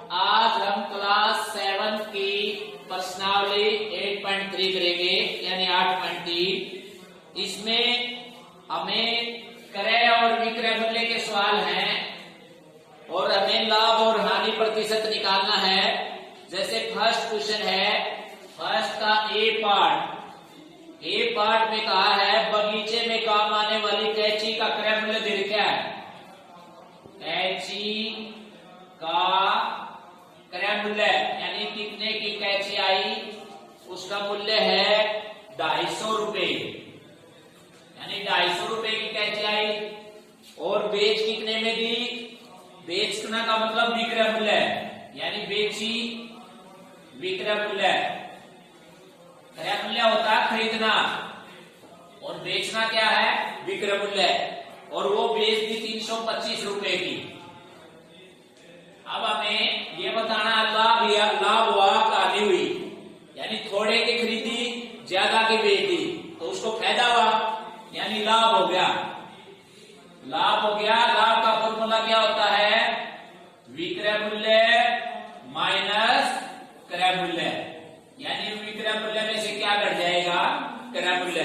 आज हम क्लास 7 की प्रश्नावली 8.3 करेंगे, यानी 8.3। इसमें हमें क्रय और विक्रय मूल्य के सवाल हैं और हमें लाभ और हानि प्रतिशत निकालना है। जैसे फर्स्ट क्वेश्चन है, फर्स्ट का ए पार्ट में कहा है बगीचे में काम आने वाली कैंची का क्रय मूल्य दे क्या है। कैंची का क्रय मूल्य यानी कितने की कैंची आई, उसका मूल्य है 250 रुपए, यानी 250 रुपए की कैंची आई। और बेच कितने में दी, बेचना का मतलब विक्रय मूल्य है, यानी बेची विक्रय मूल्य। क्रय मूल्य होता है खरीदना और बेचना क्या है, विक्रय मूल्य। और वो बेच दी 325 रुपए की। अब हमें ये बताना लाभ हुआ हानि हुई, यानी थोड़े की खरीदी ज्यादा की बेच दी तो उसको फायदा हुआ, यानी लाभ हो गया। लाभ हो गया। लाभ का फॉर्मूला क्या होता है, विक्रय मूल्य माइनस क्रय मूल्य, यानी विक्रय मूल्य में से क्या घट जाएगा, क्रय मूल्य।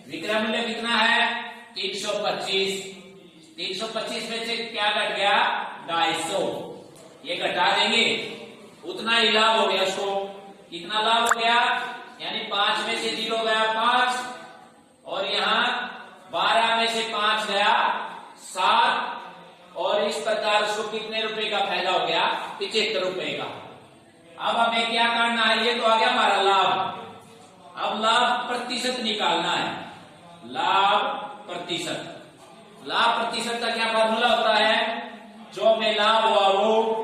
विक्रय मूल्य कितना है 325, 325 में से क्या घट गया 250, ये घटा देंगे उतना ही लाभ हो गया। उसको कितना लाभ हो गया, यानी 5 में से 0 गया 5, और यहाँ 12 में से 5 गया 7, और इस प्रकार उसको कितने रुपए का फायदा हो गया, 75 रुपए का। अब हमें क्या करना है, ये तो आ गया हमारा लाभ। अब लाभ प्रतिशत निकालना है, लाभ प्रतिशत। लाभ प्रतिशत का क्या फॉर्मूला होता है, जो में लाभ हुआ वो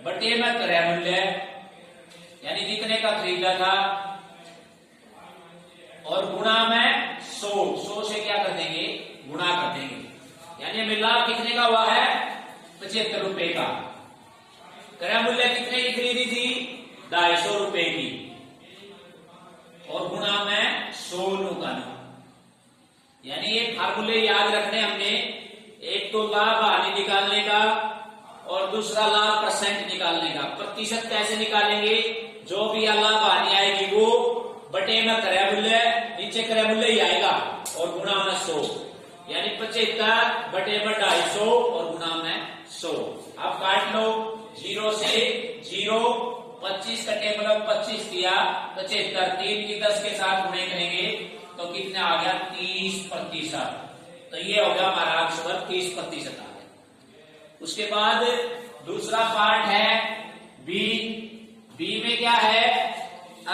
बटे में क्रय मूल्य, यानी जितने का खरीदा था, और गुणा में 100 से क्या कर देंगे, गुणा कर देंगे। यानी हमें लाभ कितने का हुआ है 75 रुपए का। क्रय मूल्य कितने की खरीदी थी 250 रुपए की, और गुणा में 100 का। यानी ये फार्मूले याद रखने हमने, एक तो लाभ हानि निकालने का और दूसरा लाभ परसेंट निकालने का। प्रतिशत कैसे निकालेंगे, जो भी लाभ हानि आएगी वो बटे में क्रय मूल्य, नीचे क्रय मूल्य ही आएगा, और गुणा में 100, यानी 75 बटे में 250 और गुणा में 100। अब काट लो, 0 से 0, 25 का टेबल 25 किया 75, 3 की 10 के साथ गुणे करेंगे तो कितना आ गया 30%। तो ये हो गया हमारा आंसर 30% आ गया। उसके बाद दूसरा पार्ट है बी में क्या है,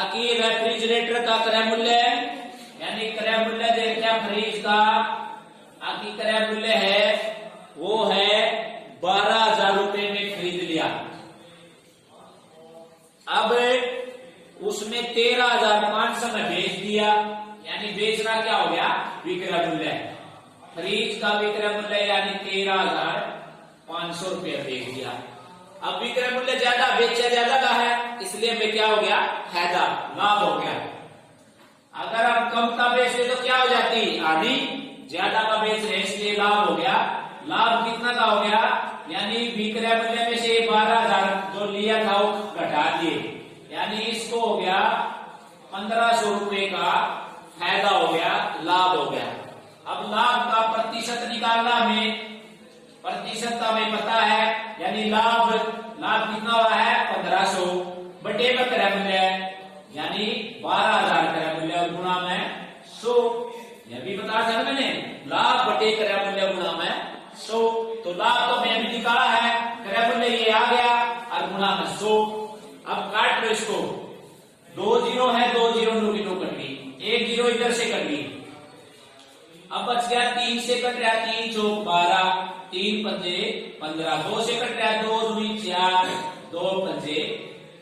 कि रेफ्रिजरेटर का क्रय मूल्य, यानी क्रय मूल्य देखते हैं फ्रिज का, कि क्रय मूल्य है वो है 12,000 रुपए में खरीद लिया। अब उसमें 13,500 में बेच दिया, यानी बेचना क्या हो गया, विक्रय मूल्य। फ्रिज का विक्रय मूल्य यानी 13,500 रुपये बेच दिया। अब विक्रय मूल्य ज्यादा, बेचा ज्यादा का है, इसलिए हमें क्या हो गया, फायदा, लाभ हो गया। अगर हम कम का बेच रहे तो क्या हो जाती, हानि। ज्यादा का बेच रहे इसलिए लाभ हो गया। लाभ कितना का हो गया, यानी विक्रय मूल्य में से 12,000 जो लिया था वो घटा दिए, यानी इसको हो गया 1,500 रुपए का फायदा हो गया, लाभ हो गया। अब लाभ का प्रतिशत निकालना हमें, प्रतिशत का हमें पता है, यानी लाभ कितना हुआ है 1,500 बटे में क्रय मूल्य, यानी 12,000 क्रय मूल्य, और गुणा में 100। यह भी बता था मैंने, लाभ बटे क्रय मूल्य गुणा में 100। तो लाभ तो मैंने भी निकाला है, क्रय मूल्य ये आ गया, और गुणा में 100। अब काट लो इसको, 2 0 है, 2 0 की 2 कट गई, 1 0 इधर से कट गई। अब बच गया 3 से कट रहा, 3 चौक 12, 3 पंजे 15, 2 से कट रहा 2 दूनी 4, 2 पंजे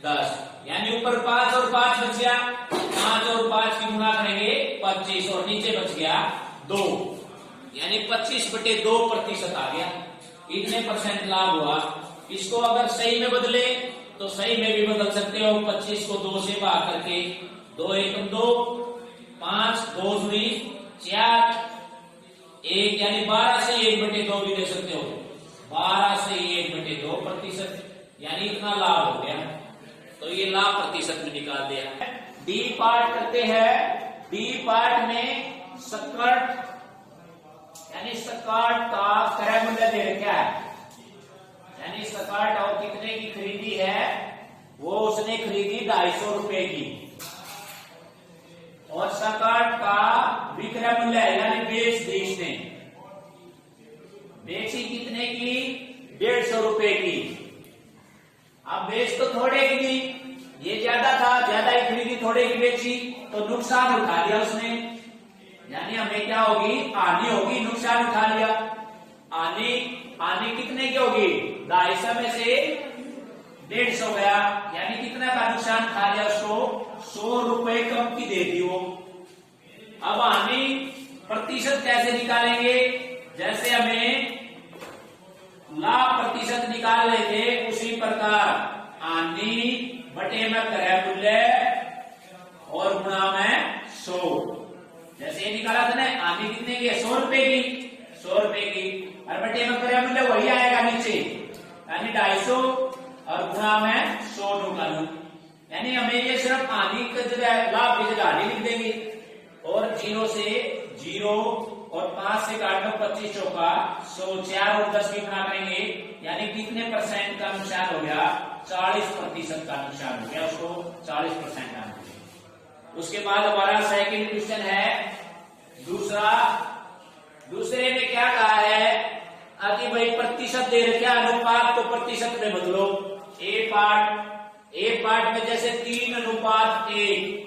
10, यानी ऊपर 5 और 5 बच गया, 5 और 5 की गुणा करेंगे 25, और नीचे बच गया 2, यानी 25 बटे 2% आ गया। इतने परसेंट लाभ हुआ। इसको अगर सही में बदले तो सही में भी बदल सकते हो, 25 को 2 से भाग करके, 2 एकम 2, 5 2 दूनी 4, 1, यानी 12 से 1/2 भी दे सकते हो, 12 से 1/2%। यानी इतना लाभ हो गया। तो ये लाभ प्रतिशत में निकाल दिया। डी पार्ट करते हैं। डी पार्ट में स्कर्ट यानी स्कर्ट का क्रय मूल्य दे रखा है, यानी स्कर्ट और कितने की खरीदी है, वो उसने खरीदी 250 रुपए की, और स्कर्ट का विक्रय मूल्य है यानी बेच दी इसने, बेची कितने की, 150 रुपए की। अब बेच तो थोड़े की थी, ये ज्यादा था, ज्यादा ही खरीदी थोड़े की बेची, तो नुकसान उठा लिया उसने, यानी हमें क्या होगी, हानि होगी, नुकसान उठा लिया। हानि कितने की होगी, 250 में से 150 गया, यानी कितना का नुकसान खा लिया उसको, 100 रुपए कम की दे दी वो। अब हानि प्रतिशत कैसे निकालेंगे, जैसे हमें लाभ प्रतिशत निकाल लेते उसी प्रकार हानि बटे में क्रय मूल्य और गुणा में 100। जैसे ये निकाला था ना, हानि कितने की है, 100 रुपए की, 100 रुपए की, और बटे में क्रय मूल्य वही आएगा नीचे, यानी 250 और गुणा में 100 निकालू, यानी हमें ये सिर्फ हानि की जगह लाभ की जगह हानि लिख देंगे, और 0 से 0 और 5 से काट लो 25 चौका 100, 4 और 10 की गुणा करेंगे, यानी कितने परसेंट का नुकसान हो गया, 40% का नुकसान हो गया, उसको 40% का। उसके बाद हमारा सेकंड क्वेश्चन है दूसरे में क्या कहा है, कि भाई प्रतिशत दे रखा, अनुपात को प्रतिशत में बदलो। ए पार्ट में जैसे 3:1,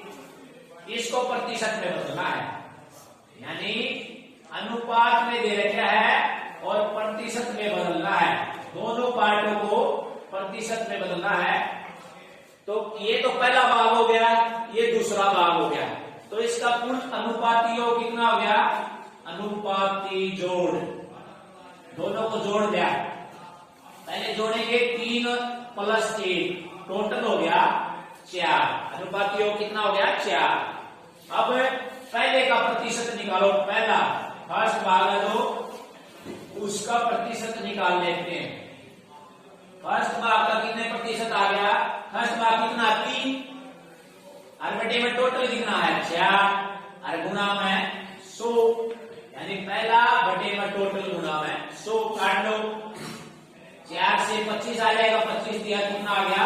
इसको प्रतिशत में बदलना है, यानी अनुपात में दे रखा है और प्रतिशत में बदलना है, दोनों पार्टों को प्रतिशत में बदलना है। तो ये तो पहला भाग हो गया, ये दूसरा भाग हो गया, तो इसका कुल अनुपाती योग कितना हो गया, अनुपाती जोड़, दोनों को जोड़ दिया। पहले जोड़ेंगे 3 + 1, टोटल हो गया 4, अनुपाती योग कितना हो गया, 4। अब पहले का प्रतिशत निकालो, पहला फर्स्ट भाग है जो उसका प्रतिशत निकाल लेते हैं। फर्स्ट भाग का कितने प्रतिशत आ गया, फर्स्ट भाग कितना, 3, और बटे में टोटल कितना है, 4, और गुणा में 100, यानी पहला बटे में टोटल गुणा में 100, काट लो, 4 से 25 आ जाएगा, 25 दिया कितना आ गया,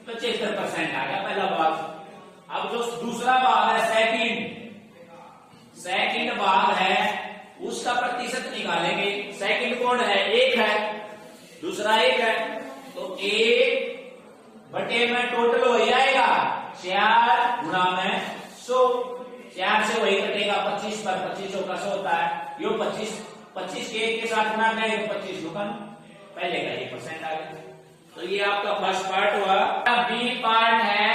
75% आ गया पहला भाग। अब जो दूसरा भाग है, सेकंड भाग है, उसका प्रतिशत निकालेंगे। सेकंड कौन है, 1 है, दूसरा 1 है, तो 1 बटे में टोटल हो जाएगा 4 गुणा में 100, 4 से वही कटेगा 25 पर, 25 का 100 होता है, यो 25 के 1 के साथ गुणा करेंगे, 25 रुपन पहले का 1% आ गया। तो ये आपका फर्स्ट पार्ट हुआ। बी पार्ट है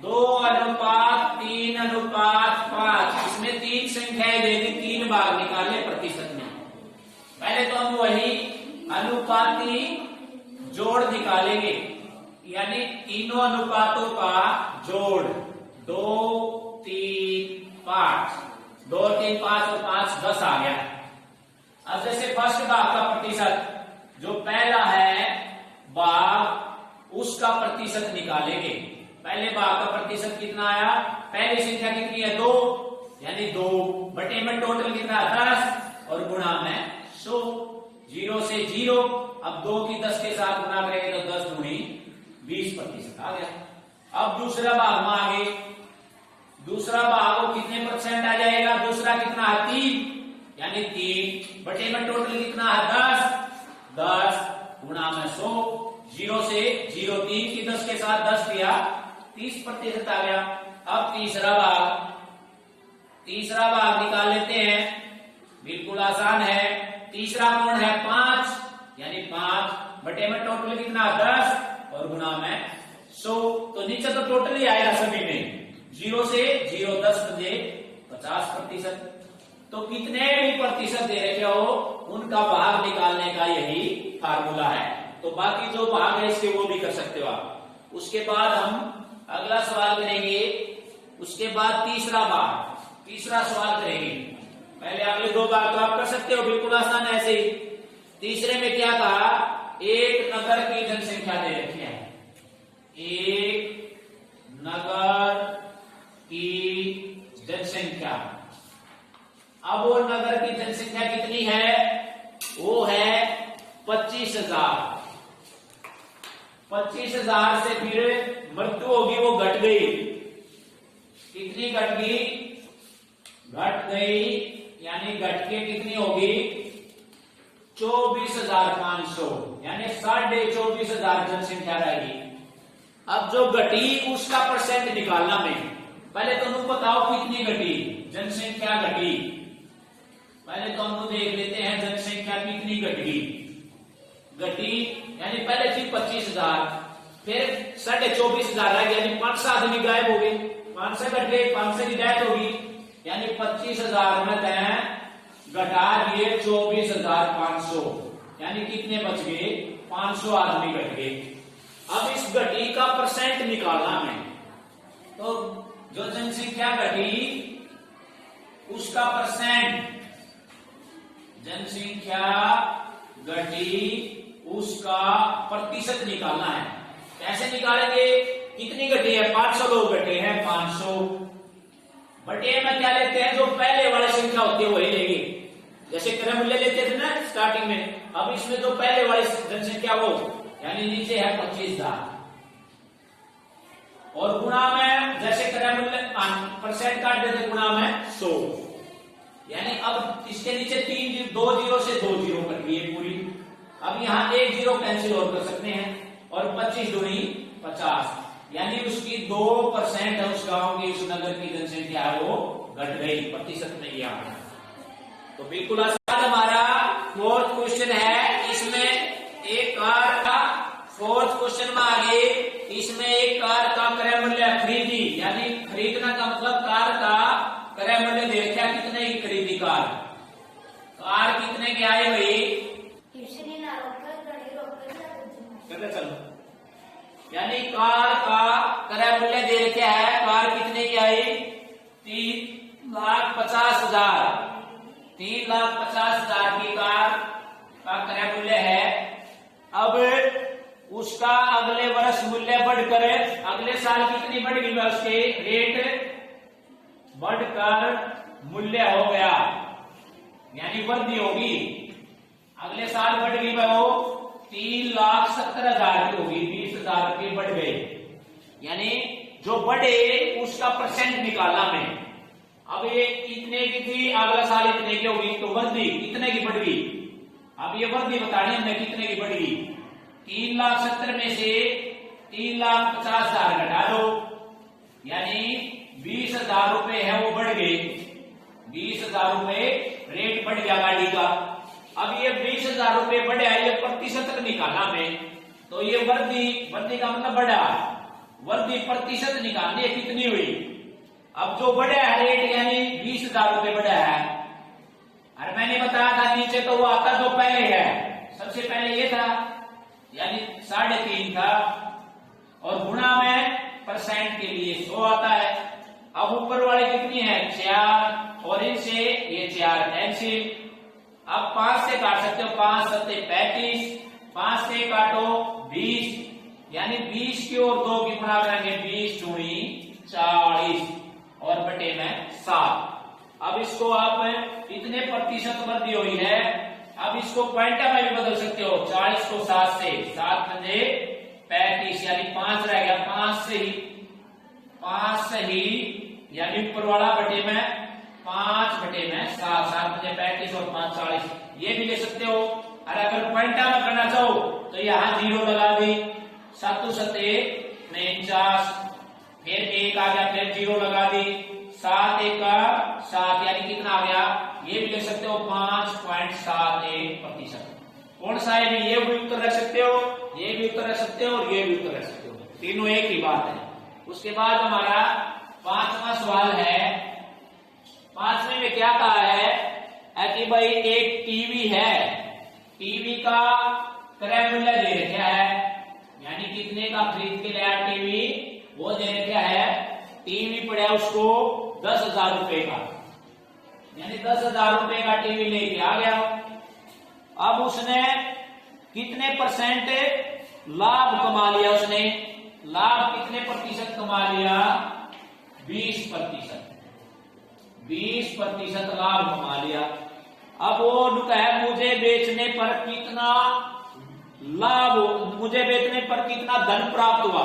2:3:5, इसमें 3 संख्याएं दे दी, 3 भाग निकाले प्रतिशत में। पहले तो हम वही अनुपाती जोड़ निकालेंगे, यानी तीनों अनुपातों का जोड़, 2, 3, 5, 2, 3, 5 और 5 10 आ गया। अब जैसे फर्स्ट भाग का प्रतिशत, जो पहला है भाग, उसका प्रतिशत निकालेंगे। पहले भाग का प्रतिशत कितना आया, पहली संख्या कितनी है, 2, यानी 2 बटे में टोटल कितना, 10 और गुणा में 100, 0 से 0, अब 2 की 10 के साथ गुणा करेंगे तो 10 दूनी 20% आ गया। अब दूसरा भाग में आगे, दूसरा भाग कितने परसेंट आ जाएगा, दूसरा कितना है, 3, यानी 3 बटे में टोटल कितना है, 10 गुणा में 100, 0 से 0, 3 की 10 के साथ 10 दिया, 30% आ गया। अब तीसरा भाग निकाल लेते हैं, बिल्कुल आसान है। तीसरा कौन है, 5, यानी 5 बटे में टोटल कितना, 10 और गुणा में 100, तो नीचे तो टोटल ही आएगा सभी में, 0 से 0, 10 बजे 50%। तो कितने भी प्रतिशत दे रखे हो, उनका भाग निकालने का यही फार्मूला है। तो बाकी जो भाग है इसके वो भी कर सकते हो आप। उसके बाद हम अगला सवाल करेंगे, उसके बाद तीसरा सवाल करेंगे। पहले अगले 2 भाग तो आप कर सकते हो, बिल्कुल आसान है ऐसे ही। तीसरे में क्या कहा एक नगर की जनसंख्या दे रखी है, एक नगर की जनसंख्या। अब वो नगर की जनसंख्या कितनी है, वो है 25,000। 25,000 से फिर मृत्यु होगी, वो घट गई। कितनी घट गई, घट गई, यानी घट के कितनी होगी 24,500, यानी 24,500 जनसंख्या रहेगी। अब जो घटी उसका परसेंट निकालना में, पहले तो तुम बताओ कितनी घटी जनसंख्या घटी। पहले तो हम देख लेते हैं जनसंख्या कितनी घटी। घटी यानी पहले थी 25,000, फिर 24,500 रह गया, यानी 500 आदमी गायब हो गए, 500 घट गए, 500 की डेथ होगी, यानी 25,000 में घटा दिए 24,500, यानी कितने बच गए 500 आदमी घट गए। अब इस घटी का परसेंट निकालना है, तो जो जनसंख्या घटी उसका परसेंट, जनसंख्या घटी उसका प्रतिशत निकालना है। कैसे निकालेंगे, कितनी घटी है 500 लोग घटे हैं 500, बटे में क्या लेते हैं, जो पहले वाली संख्या होती है वही लेंगे। जैसे क्रय मूल्य लेते थे ना स्टार्टिंग में, अब इसमें जो पहले वाली जनसंख्या वो, यानी नीचे है 25,000, और गुणा में जैसे क्रय मूल्य परसेंट काट देते, गुणा में 100, यानी अब इसके नीचे 2 जीरो से 2 जीरो कट गई है पूरी। अब यहाँ 1 जीरो कैंसिल और कर सकते हैं, और 25 दूनी 50, यानी उसकी 2% है उस गांव की, उस नगर की जनसंख्या है वो घट गई, प्रतिशत में ये आ रहा। तो बिल्कुल आसान हमारा 4th क्वेश्चन है। इसमें एक कार का 4th क्वेश्चन में आगे, इसमें एक कार का क्रय मूल्य खरीदी, यानी खरीदना का मतलब कार का क्रय मूल्य देखा, कितने की खरीदी कार, कार कितने के आए भाई, चलो, यानी कार का क्रय मूल्य दे रखा है, कार कितने की आई 3,50,000, 3,50,000 की कार का क्रय मूल्य है। अब उसका अगले वर्ष मूल्य बढ़कर अगले साल कितनी बढ़ गई, उसके रेट बढ़कर मूल्य हो गया, यानी वृद्धि होगी, अगले साल बढ़ गई वो 3,70,000 की होगी, 20,000 रुपये बढ़ गए, यानी जो बढ़े उसका परसेंट निकालना में। अब ये कितने की थी, अगला साल इतने की होगी, तो वृद्धि कितने की बढ़ गई। अब ये वृद्धि बतानी हमने कितने की बढ़ गई, 3,70,000 में से 3,50,000 घटा दो, यानी 20,000 रुपये है वो बढ़ गए, 20,000 रुपये रेट बढ़ गया गाड़ी का। अब ये 20,000 रुपये बढ़े, ये प्रतिशत निकालना में, तो ये वृद्धि का मतलब बढ़ा, वृद्धि प्रतिशत निकालनी है कितनी हुई। अब जो बढ़ा है रेट, यानी 20,000 रुपये बढ़ा है, और मैंने बताया था नीचे तो वो आता जो पहले है, सबसे पहले ये था, यानी 3.5 था, और गुणा में परसेंट के लिए 100 आता है। अब ऊपर वाले कितनी है 4, और इनसे ये 4 कैंसिल। अब 5 से काट सकते हो, 5 7 35, 5 से काटो 20, यानी 20 की और 2 की गुणा करेंगे, 20 दूनी 40, और बटे में 7। अब इसको आप इतने प्रतिशत वृद्धि हुई है, अब इसको क्वांटा में भी बदल सकते हो, 40 को 7 से, 7 पंजे 35, यानी 5 रह गया, 5 से ही यानी ऊपर वाला बटे में 5 बटे में 7, 7 पंजे 35 और 5 40, ये भी ले सकते हो। और अगर क्वांटा में करना चाहो तो यहाँ 0 लगा दी, 7 7 49, फिर 1 आ गया, फिर 0 लगा दी, 7 1 7, यानी कितना आ गया, ये भी ले सकते हो 5.71%। कौन सा है, ये भी उत्तर रख सकते हो, ये भी उत्तर रख सकते हो, और ये भी उत्तर रख सकते हो, तीनों एक ही बात है। उसके बाद हमारा 5वां सवाल है। 5वें में क्या कहा है कि भाई एक टीवी है, टीवी का क्रय मूल्य दे रखा है, यानी कितने का खरीद के लिया टीवी, वो दे रखा है, टीवी पड़ा उसको 10,000 रुपए का, यानी 10,000 रुपए का टीवी लेके आ गया। अब उसने कितने परसेंट लाभ कमा लिया उसने, लाभ कितने प्रतिशत कमा लिया, 20%, 20% लाभ कमा लिया। अब वो है मुझे बेचने पर कितना लाभ, मुझे बेचने पर कितना धन प्राप्त हुआ,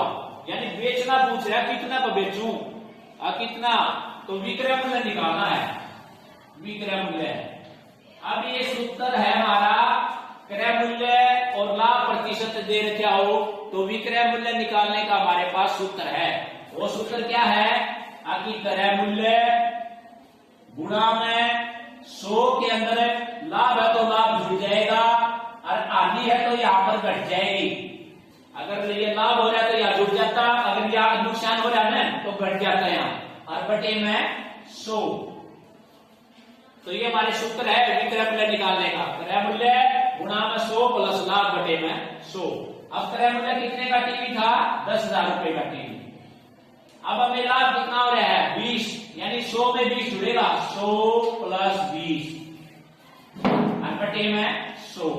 यानी बेचना पूछ रहा है कितना को बेचूं, कितना, तो विक्रय मूल्य निकालना है, विक्रय मूल्य। अब ये सूत्र है हमारा, क्रय मूल्य और लाभ प्रतिशत दे रखा हो तो विक्रय मूल्य निकालने का हमारे पास सूत्र है। वो सूत्र क्या है, कि क्रय मूल्य गुणा में 100 के अंदर लाभ है तो लाभ जुड़ जाएगा, और हानि है तो यहां पर घट जाएगी। अगर ये लाभ हो रहा है तो यहां जुड़ जाता, अगर यहां नुकसान हो रहा है ना तो घट जाता है यहाँ, और बटे में 100। तो ये हमारे सूत्र है विक्रय मूल्य निकालने का, क्रय मूल्य गुणा में 100 प्लस लाभ बटे में 100। अब क्रय मूल्य कितने का टीवी था, 10,000 रुपए का टीवी। अब हमें लाभ कितना हो रहा है, 20, यानी 100 में 20 जुड़ेगा, 100 प्लस 20 बटे में 100,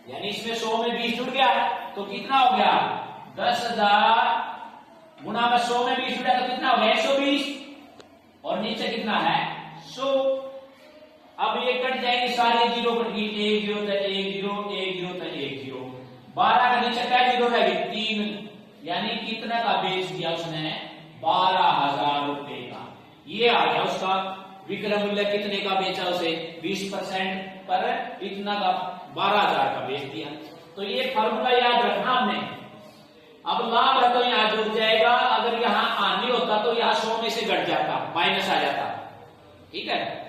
यानी इसमें 100 में 20 जुड़ गया तो कितना हो गया, 10,000 गुणा में 100 में 20 जुड़ा तो कितना हो गया, 120, और नीचे कितना है 100। अब ये कट जाएगी, सारी जीरो कट गई, 1 0 तो 1 0, 1 0 तो 1 0, 12 का नीचे क्या जीरो रहेगी, 3, यानी कितने का बेच दिया उसने, 12,000 रुपए का। ये आ गया उसका विक्रय मूल्य, कितने का बेचा उसे, 20% पर इतना का 12,000 का बेच दिया। तो ये फॉर्मूला याद रखना हमने। अब लाभ है तो यहां जुड़ जाएगा, अगर यहां हानि होता तो यहां 100 में से घट जाता, माइनस आ जाता, ठीक है।